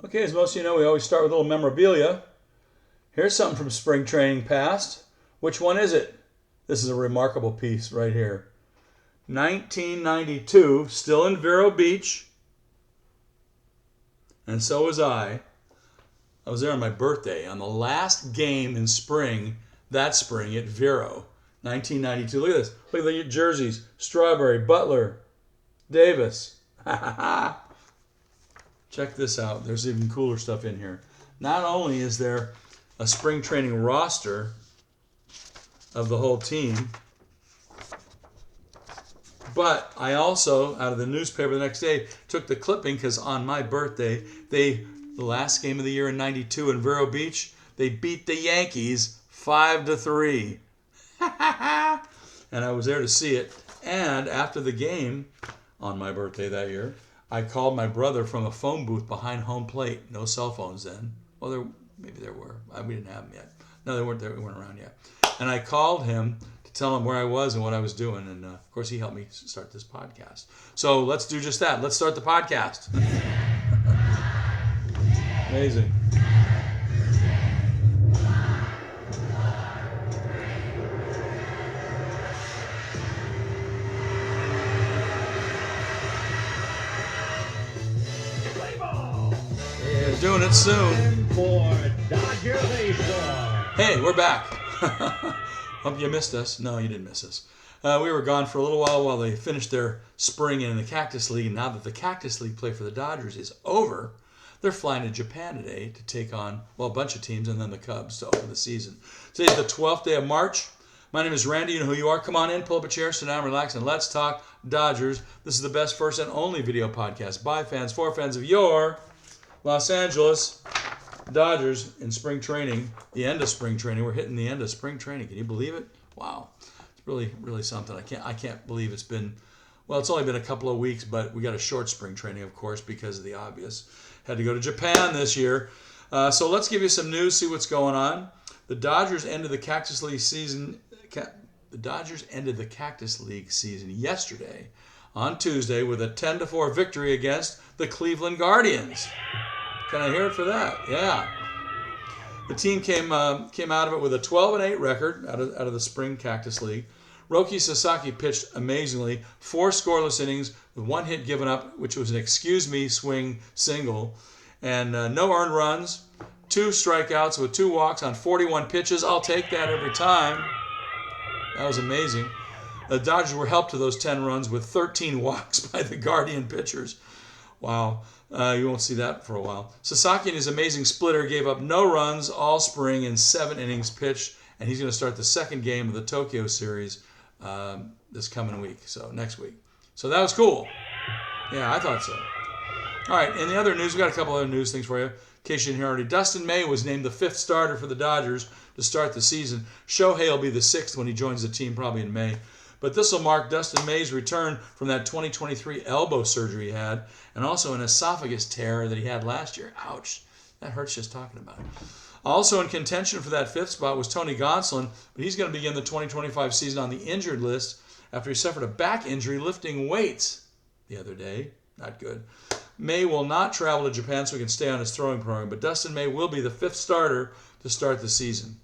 Okay, as most of you know, we always start with a little memorabilia. Here's something from spring training past. Which one is it? This is a remarkable piece right here. 1992, still in Vero Beach. And so was I. I was there on my birthday, on the last game in spring, that spring at Vero, 1992. Look at this. Look at the jerseys. Strawberry, Butler, Davis. Check this out. There's even cooler stuff in here. Not only is there a spring training roster of the whole team, but I also, out of the newspaper the next day, took the clipping because on my birthday, the last game of the year in 92 in Vero Beach, they beat the Yankees 5-3. And I was there to see it. And after the game, on my birthday that year, I called my brother from a phone booth behind home plate. No cell phones then. Well, maybe there were. We didn't have them yet. No, they weren't there. We weren't around yet. And I called him to tell him where I was and what I was doing. And, of course, he helped me start this podcast. So let's do just that. Let's start the podcast. Amazing. Doing it soon. For Dodger Baseball. Hey, we're back. Hope you missed us. No, you didn't miss us. We were gone for a little while they finished their spring in the Cactus League. And now that the Cactus League play for the Dodgers is over, they're flying to Japan today to take on, well, a bunch of teams and then the Cubs to open the season. Today's the 12th day of March. My name is Randy. You know who you are. Come on in, pull up a chair, sit down, relax, and let's talk Dodgers. This is the best, first, and only video podcast by fans, for fans of your Los Angeles Dodgers in spring training, the end of spring training. We're hitting the end of spring training. Can you believe it? Wow. It's really, really something. I can't believe it's been, well, it's only been a couple of weeks, but we got a short spring training, of course, because of the obvious. Had to go to Japan this year. So let's give you some news, see what's going on. The Dodgers ended the Cactus League season. The Dodgers ended the Cactus League season yesterday on Tuesday with a 10-4 victory against the Cleveland Guardians. Can I hear it for that? Yeah. The team came out of it with a 12-8 record out of the spring Cactus League. Roki Sasaki pitched amazingly, 4 scoreless innings with 1 hit given up, which was an excuse me swing single, and no earned runs, 2 strikeouts with 2 walks on 41 pitches. I'll take that every time. That was amazing. The Dodgers were helped to those 10 runs with 13 walks by the Guardian pitchers. Wow. You won't see that for a while. Sasaki and his amazing splitter gave up no runs all spring in 7 innings pitched, and he's going to start the second game of the Tokyo series this coming week, so next week. So that was cool. Yeah, I thought so. All right, in the other news, we got a couple other news things for you. In case you didn't hear already, Dustin May was named the 5th starter for the Dodgers to start the season. Shohei will be the 6th when he joins the team, probably in May. But this will mark Dustin May's return from that 2023 elbow surgery he had, and also an esophagus tear that he had last year. Ouch. That hurts just talking about it. Also in contention for that 5th spot was Tony Gonsolin, but he's going to begin the 2025 season on the injured list after he suffered a back injury lifting weights the other day. Not good. May will not travel to Japan so he can stay on his throwing program, but Dustin May will be the 5th starter to start the season.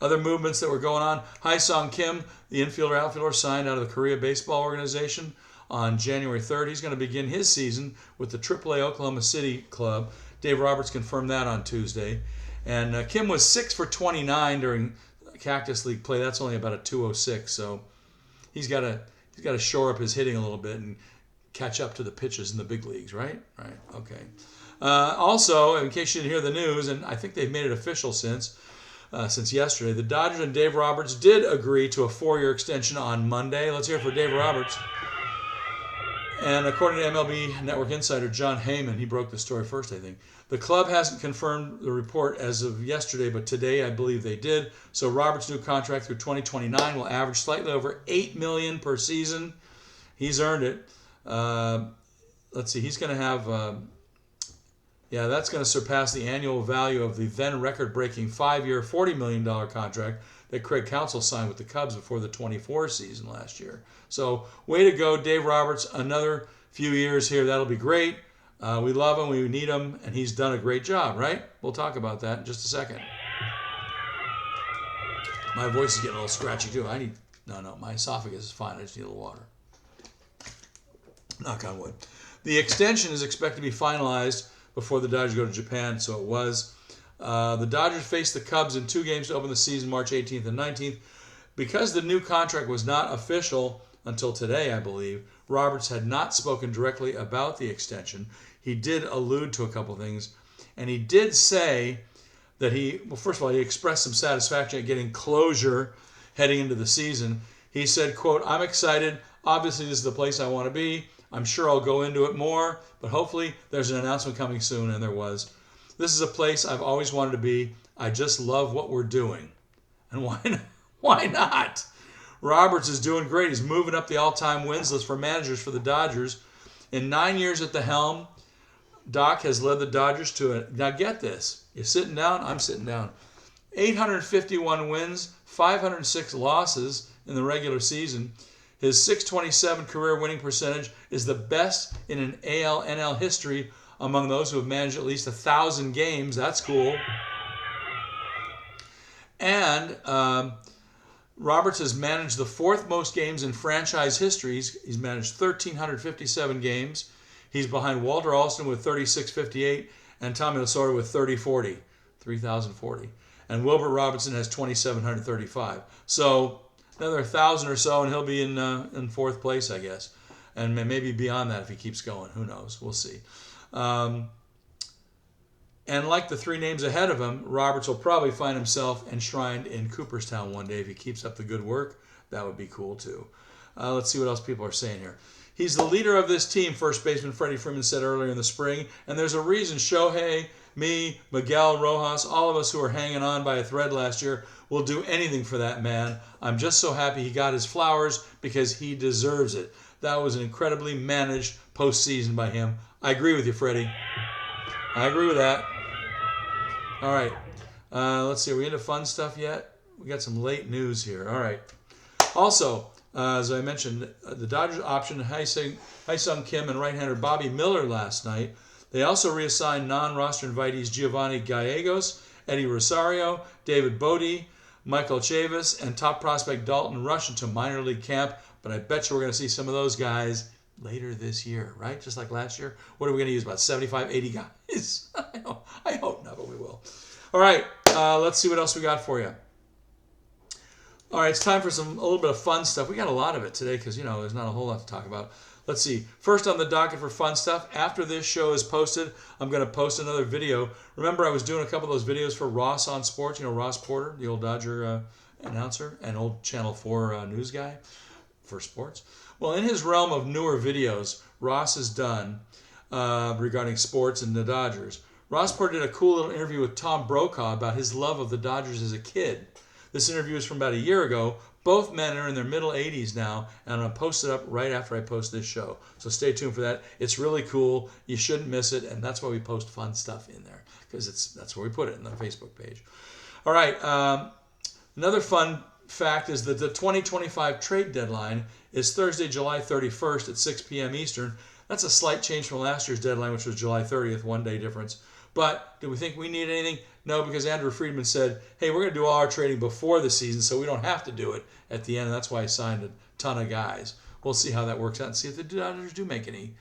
Other movements that were going on, Haesung Kim, the outfielder, signed out of the Korea Baseball Organization on January 3rd. He's going to begin his season with the AAA Oklahoma City club. Dave Roberts confirmed that on Tuesday. And Kim was 6 for 29 during Cactus League play. That's only about a 206, so he's got to shore up his hitting a little bit and catch up to the pitches in the big leagues, right? Right, okay. Also, in case you didn't hear the news, and I think they've made it official since yesterday, the Dodgers and Dave Roberts did agree to a 4-year extension on Monday. Let's hear it for Dave Roberts. And according to MLB Network insider John Heyman, he broke the story first, I think. The club hasn't confirmed the report as of yesterday, but today I believe they did. So Roberts' new contract through 2029 will average slightly over $8 million per season. He's earned it. Let's see, he's going to have... that's going to surpass the annual value of the then record-breaking 5-year, $40 million contract that Craig Counsell signed with the Cubs before the 24 season last year. So, way to go, Dave Roberts. Another few years here. That'll be great. We love him, we need him, and he's done a great job, right? We'll talk about that in just a second. My voice is getting a little scratchy too. No, my esophagus is fine. I just need a little water. Knock on wood. The extension is expected to be finalized before the Dodgers go to Japan, so it was. The Dodgers faced the Cubs in 2 games to open the season, March 18th and 19th. Because the new contract was not official until today, I believe, Roberts had not spoken directly about the extension. He did allude to a couple things, and he did say that first of all, he expressed some satisfaction at getting closure heading into the season. He said, quote, "I'm excited. Obviously, this is the place I want to be. I'm sure I'll go into it more, but hopefully there's an announcement coming soon," and there was. "This is a place I've always wanted to be. I just love what we're doing." And why not? Roberts is doing great. He's moving up the all-time wins list for managers for the Dodgers. In 9 years at the helm, Doc has led the Dodgers to now get this. You're sitting down? I'm sitting down. 851 wins, 506 losses in the regular season. His .627 career winning percentage is the best in an AL/NL history among those who have managed at least 1,000 games. That's cool. And Roberts has managed the 4th most games in franchise history. He's managed 1,357 games. He's behind Walter Alston with 3,658 and Tommy Lasorda with 3,040. And Wilbur Robinson has 2,735. So another 1,000 or so, and he'll be in 4th place, I guess. And maybe beyond that if he keeps going. Who knows? We'll see. And like the 3 names ahead of him, Roberts will probably find himself enshrined in Cooperstown one day. If he keeps up the good work, that would be cool too. Let's see what else people are saying here. He's the leader of this team, first baseman Freddie Freeman said earlier in the spring. And there's a reason Shohei, me, Miguel, Rojas, all of us who were hanging on by a thread last year will do anything for that man. I'm just so happy he got his flowers because he deserves it. That was an incredibly managed postseason by him. I agree with you, Freddie. I agree with that. All right. Let's see. Are we into fun stuff yet? We got some late news here. All right. Also, as I mentioned, the Dodgers optioned Hyesung Kim and right-hander Bobby Miller last night. They also reassigned non-roster invitees Giovanni Gallegos, Eddie Rosario, David Bodie, Michael Chavis, and top prospect Dalton Rush into minor league camp. But I bet you we're going to see some of those guys later this year, right? Just like last year. What are we going to use? About 75, 80 guys? I hope not, but we will. All right. Let's see what else we got for you. All right, it's time for a little bit of fun stuff. We got a lot of it today because, there's not a whole lot to talk about. Let's see. First on the docket for fun stuff, after this show is posted, I'm going to post another video. Remember, I was doing a couple of those videos for Ross on Sports, Ross Porter, the old Dodger announcer and old Channel 4 news guy for sports. Well, in his realm of newer videos, Ross has done regarding sports and the Dodgers. Ross Porter did a cool little interview with Tom Brokaw about his love of the Dodgers as a kid. This interview is from about a year ago. Both men are in their middle 80s now, and I'm going to post it up right after I post this show. So stay tuned for that. It's really cool. You shouldn't miss it, and that's why we post fun stuff in there, because that's where we put it, in the Facebook page. All right. Another fun fact is that the 2025 trade deadline is Thursday, July 31st at 6 p.m. Eastern. That's a slight change from last year's deadline, which was July 30th, 1 day difference. But do we think we need anything? No, because Andrew Friedman said, hey, we're going to do all our trading before the season, so we don't have to do it at the end. And that's why he signed a ton of guys. We'll see how that works out and see if the Dodgers do make any.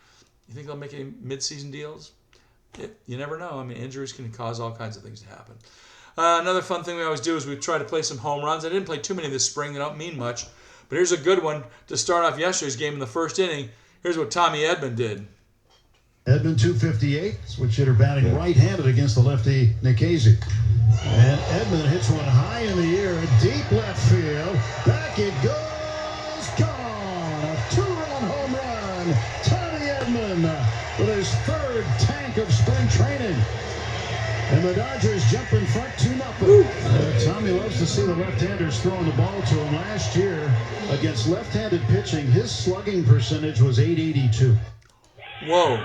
You think they'll make any mid-season deals? You never know. I mean, injuries can cause all kinds of things to happen. Another fun thing we always do is we try to play some home runs. I didn't play too many this spring. They don't mean much. But here's a good one to start off yesterday's game in the first inning. Here's what Tommy Edman did. Edman 258, switch hitter batting right-handed against the lefty Nikhazy. And Edman hits one high in the air, deep left field. Back it goes, gone. A 2-run home run. Tommy Edman with his 3rd tank of spring training. And the Dodgers jump in front 2-0. Tommy loves to see the left-handers throwing the ball to him. Last year, against left-handed pitching, his slugging percentage was .882. Whoa.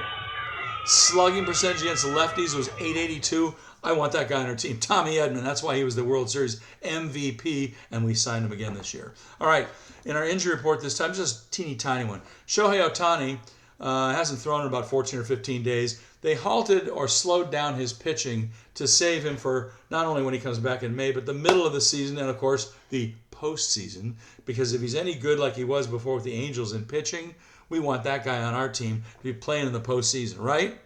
Slugging percentage against the lefties was .882. I want that guy on our team. Tommy Edman, that's why he was the World Series MVP, and we signed him again this year. All right, in our injury report this time, just a teeny tiny one. Shohei Ohtani Hasn't thrown in about 14 or 15 days. They halted or slowed down his pitching to save him for not only when he comes back in May, but the middle of the season and, of course, the postseason. Because if he's any good like he was before with the Angels in pitching, we want that guy on our team to be playing in the postseason, right?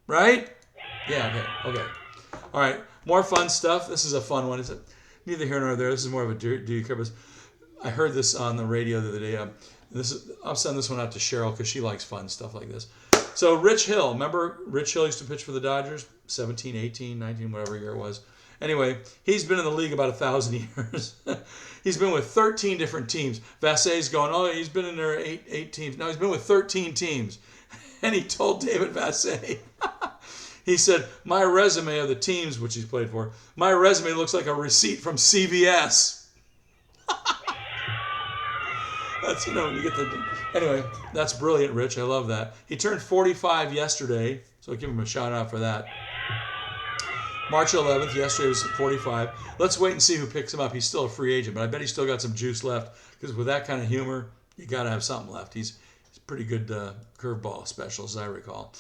Right? Yeah, okay. All right, more fun stuff. This is a fun one. It's neither here nor there. This is more of a do you care? I heard this on the radio the other day. I'll send this one out to Cheryl because she likes fun stuff like this. So Rich Hill, remember Rich Hill used to pitch for the Dodgers? 17, 18, 19, whatever year it was. Anyway, he's been in the league about 1,000 years. He's been with 13 different teams. Vassay's going, oh, he's been in there eight teams. No, he's been with 13 teams. And he told David Vassay, he said, my resume of the teams which he's played for, my resume looks like a receipt from CVS. That's, when you get anyway, that's brilliant, Rich. I love that. He turned 45 yesterday, so I'll give him a shout out for that. March 11th, yesterday was 45. Let's wait and see who picks him up. He's still a free agent, but I bet he's still got some juice left because with that kind of humor, you got to have something left. He's pretty good curveball special, as I recall.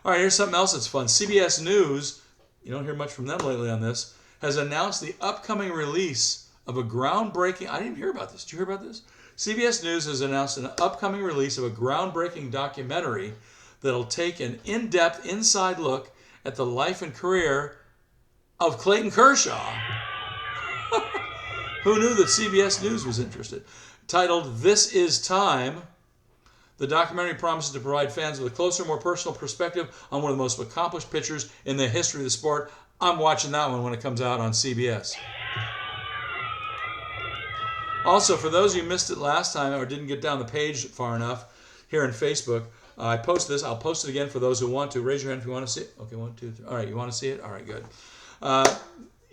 All right, here's something else that's fun. CBS News, you don't hear much from them lately on this, has announced the upcoming release of a groundbreaking... I didn't hear about this. Did you hear about this? CBS News has announced an upcoming release of a groundbreaking documentary that'll take an in-depth inside look at the life and career of Clayton Kershaw. Who knew that CBS News was interested? Titled This Is Time, the documentary promises to provide fans with a closer, more personal perspective on one of the most accomplished pitchers in the history of the sport. I'm watching that one when it comes out on CBS. Also, for those of you who missed it last time or didn't get down the page far enough here on Facebook, I posted this. I'll post it again for those who want to. Raise your hand if you want to see it. Okay, 1, 2, 3. All right, you want to see it? All right, good.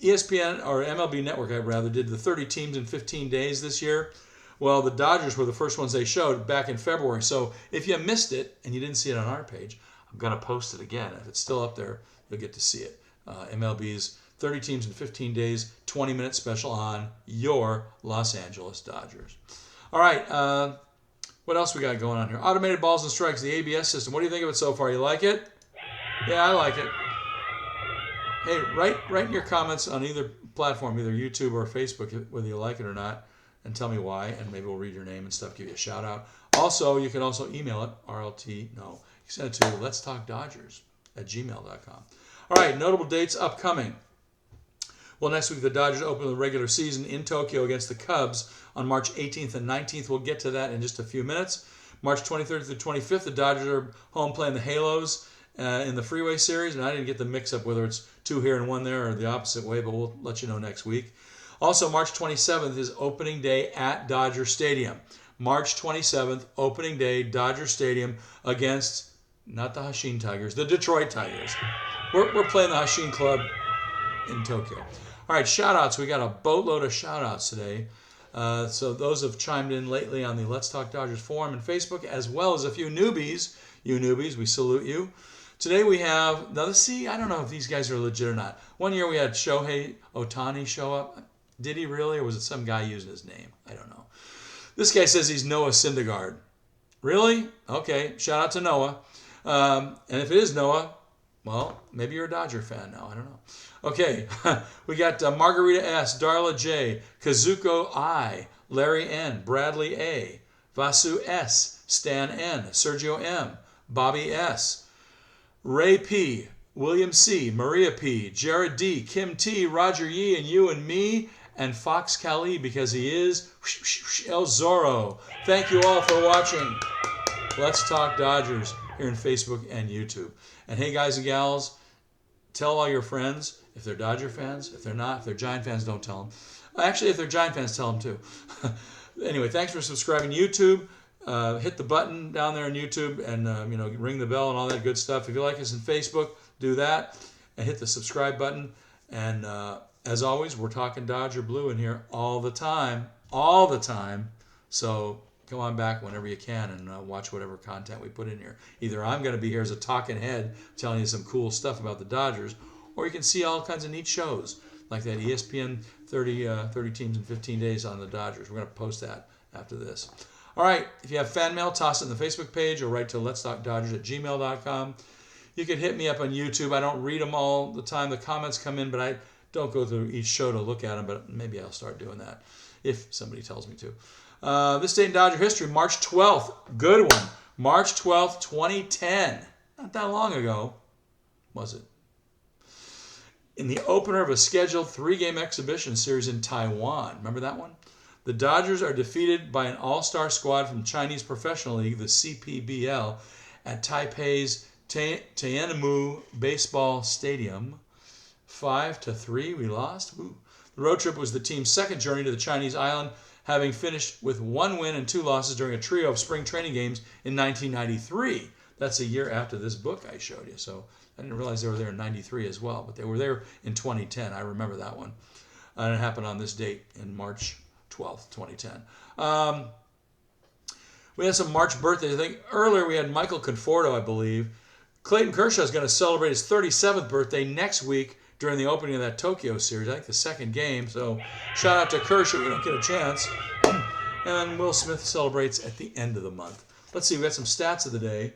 ESPN, or MLB Network, I rather, did the 30 teams in 15 days this year. Well, the Dodgers were the first ones they showed back in February. So if you missed it and you didn't see it on our page, I'm going to post it again. If it's still up there, you'll get to see it. MLB's 30 teams in 15 days, 20-minute special on your Los Angeles Dodgers. All right, what else we got going on here? Automated balls and strikes, the ABS system. What do you think of it so far? You like it? Yeah, I like it. Hey, write in your comments on either platform, either YouTube or Facebook, whether you like it or not, and tell me why, and maybe we'll read your name and stuff, give you a shout out. Also, you can also email it, you send it to letstalkdodgers@gmail.com. All right, notable dates upcoming. Well, next week the Dodgers open the regular season in Tokyo against the Cubs on March 18th and 19th. We'll get to that in just a few minutes. March 23rd through 25th, the Dodgers are home playing the Halos in the Freeway Series, and I didn't get the mix-up whether it's 2 here and 1 there or the opposite way, but we'll let you know next week. Also, March 27th is opening day at Dodger Stadium. March 27th, opening day, Dodger Stadium against, not the Hanshin Tigers, the Detroit Tigers. We're playing the Hanshin Club in Tokyo. All right, shout-outs. We got a boatload of shout-outs today. So those have chimed in lately on the Let's Talk Dodgers forum and Facebook, as well as a few newbies. You newbies, we salute you. Today we have, I don't know if these guys are legit or not. One year we had Shohei Ohtani show up. Did he really, or was it some guy using his name? I don't know. This guy says he's Noah Syndergaard. Really? Okay, shout out to Noah. And if it is Noah, well, maybe you're a Dodger fan now. I don't know. Okay, we got Margarita S., Darla J., Kazuko I., Larry N., Bradley A., Vasu S., Stan N., Sergio M., Bobby S., Ray P., William C., Maria P., Jared D., Kim T., Roger Yee, and you and me, and Fox Cali, because he is El Zorro. Thank you all for watching Let's Talk Dodgers here on Facebook and YouTube. And hey, guys and gals, tell all your friends, if they're Dodger fans, if they're not, if they're Giant fans, don't tell them. Actually, if they're Giant fans, tell them too. Anyway, thanks for subscribing to YouTube. Hit the button down there on YouTube and ring the bell and all that good stuff. If you like us on Facebook, do that and hit the subscribe button. And as always, we're talking Dodger Blue in here all the time. So come on back whenever you can and watch whatever content we put in here. Either I'm going to be here as a talking head telling you some cool stuff about the Dodgers, or you can see all kinds of neat shows like that ESPN 30 teams in 15 days on the Dodgers. We're going to post that after this. All right, if you have fan mail, toss it in the Facebook page or write to letstalkdodgers@gmail.com. You can hit me up on YouTube. I don't read them all the time. The comments come in, but I don't go through each show to look at them, but maybe I'll start doing that if somebody tells me to. This date in Dodger history, March 12th. Good one. March 12th, 2010. Not that long ago, was it? In the opener of a scheduled 3-game exhibition series in Taiwan. Remember that one? The Dodgers are defeated by an all-star squad from Chinese Professional League, the CPBL, at Taipei's Tianmu Baseball Stadium. 5-3, we lost. Ooh. The road trip was the team's second journey to the Chinese island, having finished with 1 win and 2 losses during a trio of spring training games in 1993. That's a year after this book I showed you. So I didn't realize they were there in 93 as well, but they were there in 2010. I remember that one. And it happened on this date in March 12th, 2010. We had some March birthdays. I think earlier we had Michael Conforto, I believe. Clayton Kershaw is going to celebrate his 37th birthday next week during the opening of that Tokyo series, I think the second game. So shout out to Kershaw. We don't get a chance. And then Will Smith celebrates at the end of the month. Let's see. We got some stats of the day.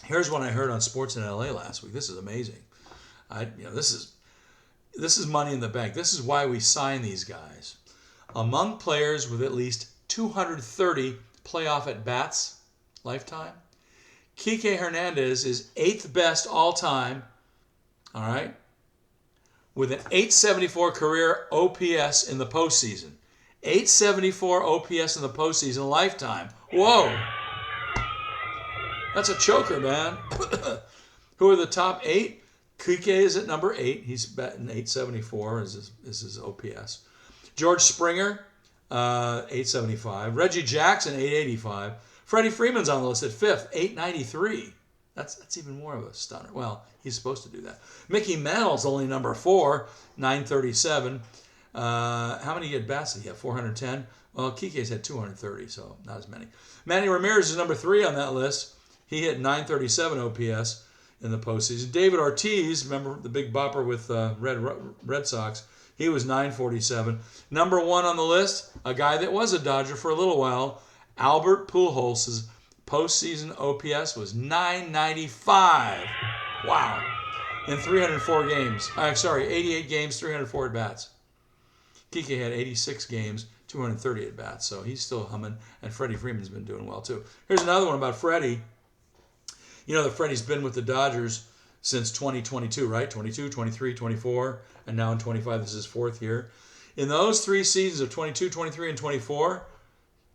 Here's one I heard on Sports in LA last week. This is amazing. This is money in the bank. This is why we sign these guys. Among players with at least 230 playoff at-bats lifetime, Kike Hernandez is 8th best all-time, all right, with an 874 career OPS in the postseason. 874 OPS in the postseason lifetime. Whoa. That's a choker, man. Who are the top 8? Kike is at number 8. He's batting 874 is his OPS. George Springer, 875. Reggie Jackson, 885. Freddie Freeman's on the list at 5th, 893. That's even more of a stunner. Well, he's supposed to do that. Mickey Mantle's only number 4, 937. How many at-bats did he have? 410? Well, Kike's had 230, so not as many. Manny Ramirez is number 3 on that list. He hit 937 OPS in the postseason. David Ortiz, remember the big bopper with Red Sox, he was 947. Number 1 on the list, a guy that was a Dodger for a little while, Albert Pujols' postseason OPS was 995. Wow. In 304 games. 88 games, 304 at-bats. Kike had 86 games, 230 at-bats, so he's still humming, and Freddie Freeman's been doing well too. Here's another one about Freddie. You know that Freddie's been with the Dodgers since 2022, right? 22, 23, 24, and now in 25, this is his 4th year. In those 3 seasons of 22, 23, and 24,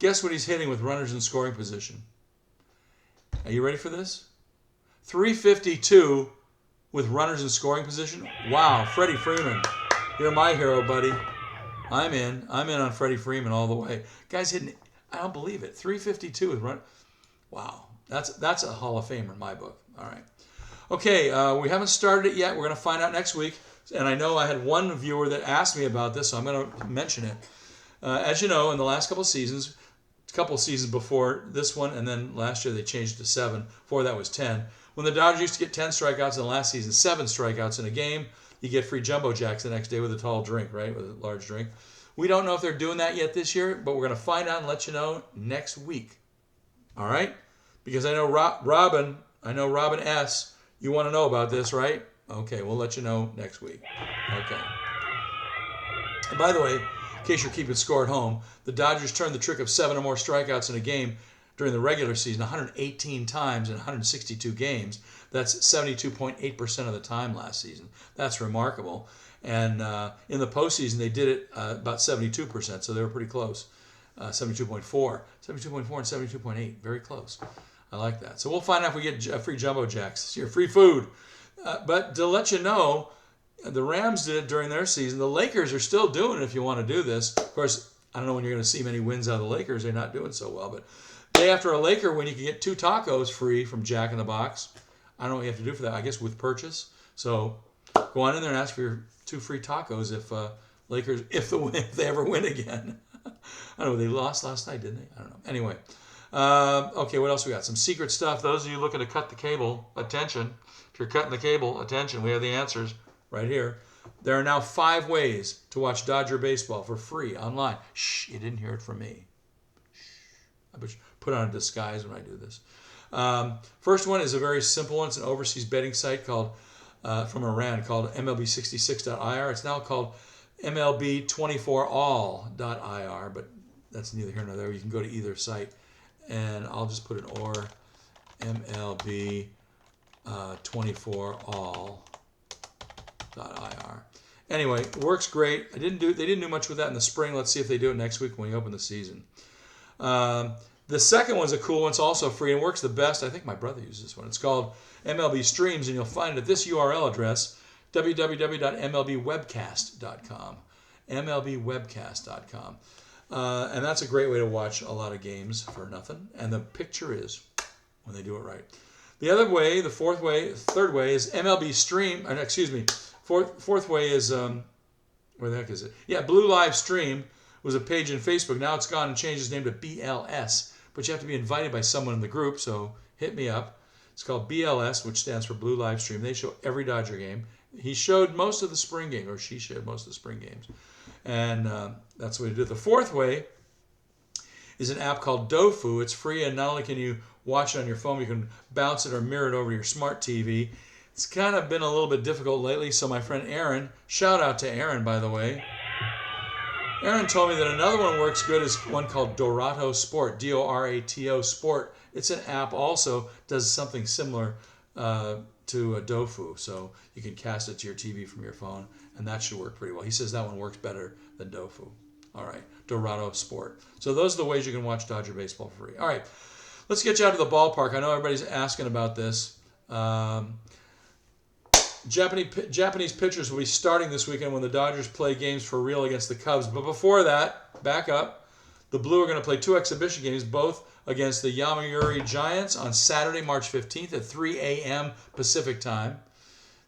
guess what he's hitting with runners in scoring position? Are you ready for this? 352 with runners in scoring position. Wow, Freddie Freeman, you're my hero, buddy. I'm in on Freddie Freeman all the way. Guy's hitting, I don't believe it, 352 with run. Wow, that's a Hall of Famer in my book. All right. Okay, we haven't started it yet. We're going to find out next week. And I know I had one viewer that asked me about this, so I'm going to mention it. As you know, in the last couple of seasons before this one, and then last year they changed it to 7. Before that was 10. When the Dodgers used to get 10 strikeouts in the last season, 7 strikeouts in a game, you get free Jumbo Jacks the next day with a tall drink, right? With a large drink. We don't know if they're doing that yet this year, but we're going to find out and let you know next week. All right? Because I know Robin S., you want to know about this, right? Okay, we'll let you know next week. Okay. And by the way, in case you're keeping score at home, the Dodgers turned the trick of 7 or more strikeouts in a game during the regular season 118 times in 162 games. That's 72.8% of the time last season. That's remarkable. And in the postseason, they did it about 72%, so they were pretty close. 72.4 and 72.8, very close. I like that. So we'll find out if we get free Jumbo Jacks this year, free food. But to let you know, the Rams did it during their season. The Lakers are still doing it if you want to do this. Of course, I don't know when you're going to see many wins out of the Lakers. They're not doing so well. But day after a Laker win, you can get 2 tacos free from Jack in the Box. I don't know what you have to do for that. I guess with purchase. So go on in there and ask for your 2 free tacos if Lakers, if they ever win again. I don't know. They lost last night, didn't they? I don't know. Anyway. Okay, what else we got? Some secret stuff. Those of you looking to cut the cable, attention. If you're cutting the cable, attention. We have the answers right here. There are now 5 ways to watch Dodger baseball for free online. Shh, you didn't hear it from me. put on a disguise when I do this. First one is a very simple one. It's an overseas betting site called from Iran called MLB66.ir. It's now called MLB24all.ir, but that's neither here nor there. You can go to either site, and I'll just put an or MLB24all.ir. Anyway, it works great. They didn't do much with that in the spring. Let's see if they do it next week when we open the season. The second one's a cool one. It's also free and works the best. I think my brother uses this one. It's called MLB Streams, and you'll find it at this URL address, www.mlbwebcast.com. mlbwebcast.com. And that's a great way to watch a lot of games for nothing. And the picture is when they do it right. The other way, the third way is MLB Stream. Fourth way is, where the heck is it? Yeah, Blue Live Stream was a page in Facebook. Now it's gone and changed its name to BLS. But you have to be invited by someone in the group, so hit me up. It's called BLS, which stands for Blue Live Stream. They show every Dodger game. He showed most of the spring game, or she showed most of the spring games. And that's the way to do it. The fourth way is an app called Dofu. It's free, and not only can you watch it on your phone, you can bounce it or mirror it over your smart TV. It's kind of been a little bit difficult lately, so my friend Aaron, shout out to Aaron, by the way. Aaron told me that another one works good is one called Dorato Sport, Dorato Sport. It's an app also, does something similar to a Dofu, so you can cast it to your TV from your phone, and that should work pretty well. He says that one works better than Dofu. All right, Dorato Sport. So those are the ways you can watch Dodger baseball for free. All right, let's get you out to the ballpark. I know everybody's asking about this. Japanese pitchers will be starting this weekend when the Dodgers play games for real against the Cubs. But before that, back up, the Blue are going to play 2 exhibition games, both against the Yomiuri Giants on Saturday, March 15th at 3 a.m. Pacific time.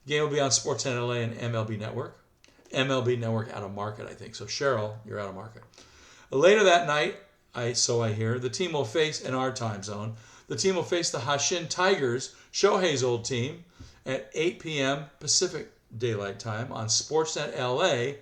The game will be on Sportsnet LA and MLB Network. MLB Network out of market, I think. So, Cheryl, you're out of market. Later that night, so I hear, the team will face, in our time zone, the team will face the Hanshin Tigers, Shohei's old team, at 8 p.m. Pacific Daylight Time on Sportsnet LA,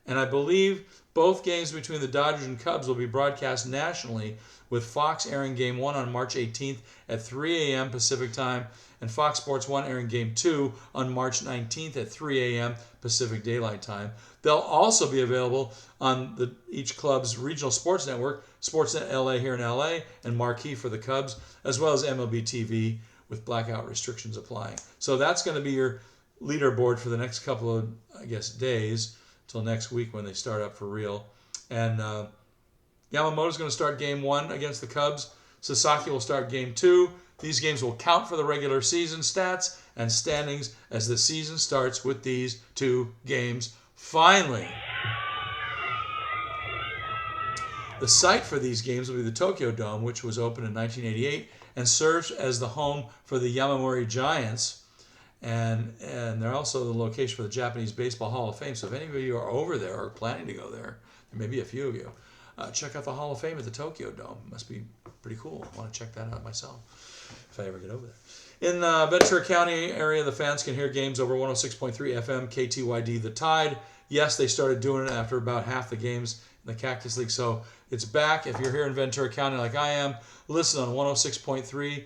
and I believe both games between the Dodgers and Cubs will be broadcast nationally, with Fox airing Game 1 on March 18th at 3 a.m. Pacific Time, and Fox Sports 1 airing Game 2 on March 19th at 3 a.m. Pacific Daylight Time. They'll also be available on each club's regional sports network, Sportsnet LA here in LA, and Marquee for the Cubs, as well as MLB TV, with blackout restrictions applying. So that's going to be your leaderboard for the next couple of, days till next week when they start up for real. And Yamamoto's going to start Game 1 against the Cubs. Sasaki will start Game 2. These games will count for the regular season stats and standings as the season starts with these 2 games. Finally, the site for these games will be the Tokyo Dome, which was opened in 1988 and serves as the home for the Yomiuri Giants. And they're also the location for the Japanese Baseball Hall of Fame. So if any of you are over there or planning to go there maybe a few of you, check out the Hall of Fame at the Tokyo Dome. It must be pretty cool. I want to check that out myself if I ever get over there. In Ventura County area, the fans can hear games over 106.3 FM, KTYD, The Tide. Yes, they started doing it after about half the games in the Cactus League. So it's back. If you're here in Ventura County like I am, listen on 106.3,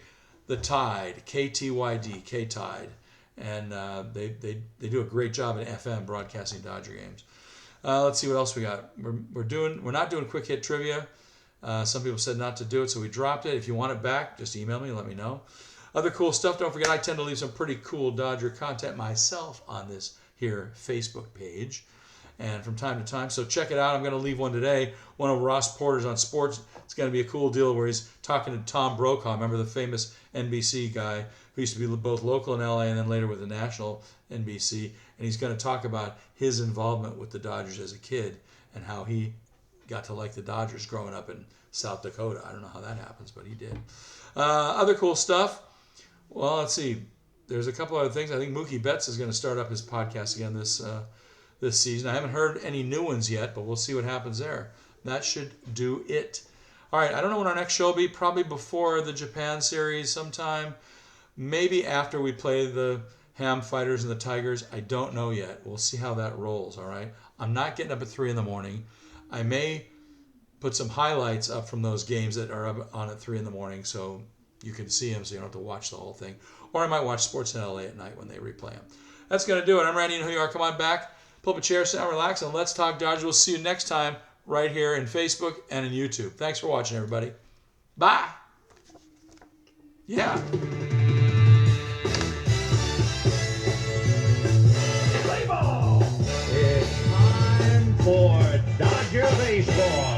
The Tide, KTYD, K-Tide. And they do a great job in FM broadcasting Dodger games. Let's see what else we got. We're not doing quick hit trivia. Some people said not to do it, so we dropped it. If you want it back, just email me and let me know. Other cool stuff. Don't forget, I tend to leave some pretty cool Dodger content myself on this here Facebook page, and from time to time. So check it out. I'm going to leave one today. One of Ross Porter's on sports. It's going to be a cool deal where he's talking to Tom Brokaw. Remember the famous NBC guy who used to be both local in LA and then later with the national NBC. And he's going to talk about his involvement with the Dodgers as a kid and how he got to like the Dodgers growing up in South Dakota. I don't know how that happens, but he did. Other cool stuff. Well, let's see. There's a couple other things. I think Mookie Betts is going to start up his podcast again this season. I haven't heard any new ones yet, but we'll see what happens there. That should do it. All right, I don't know when our next show will be. Probably before the Japan series sometime. Maybe after we play the Ham Fighters and the Tigers. I don't know yet. We'll see how that rolls, all right? I'm not getting up at 3 in the morning. I may put some highlights up from those games that are up on at 3 in the morning, so you can see them, so you don't have to watch the whole thing. Or I might watch Sportsnet LA at night when they replay them. That's going to do it. I'm Randy, you know who you are. Come on back, pull up a chair, sit down, relax, and let's talk Dodgers. We'll see you next time right here in Facebook and in YouTube. Thanks for watching, everybody. Bye. Yeah. Play ball! It's time for Dodger Baseball.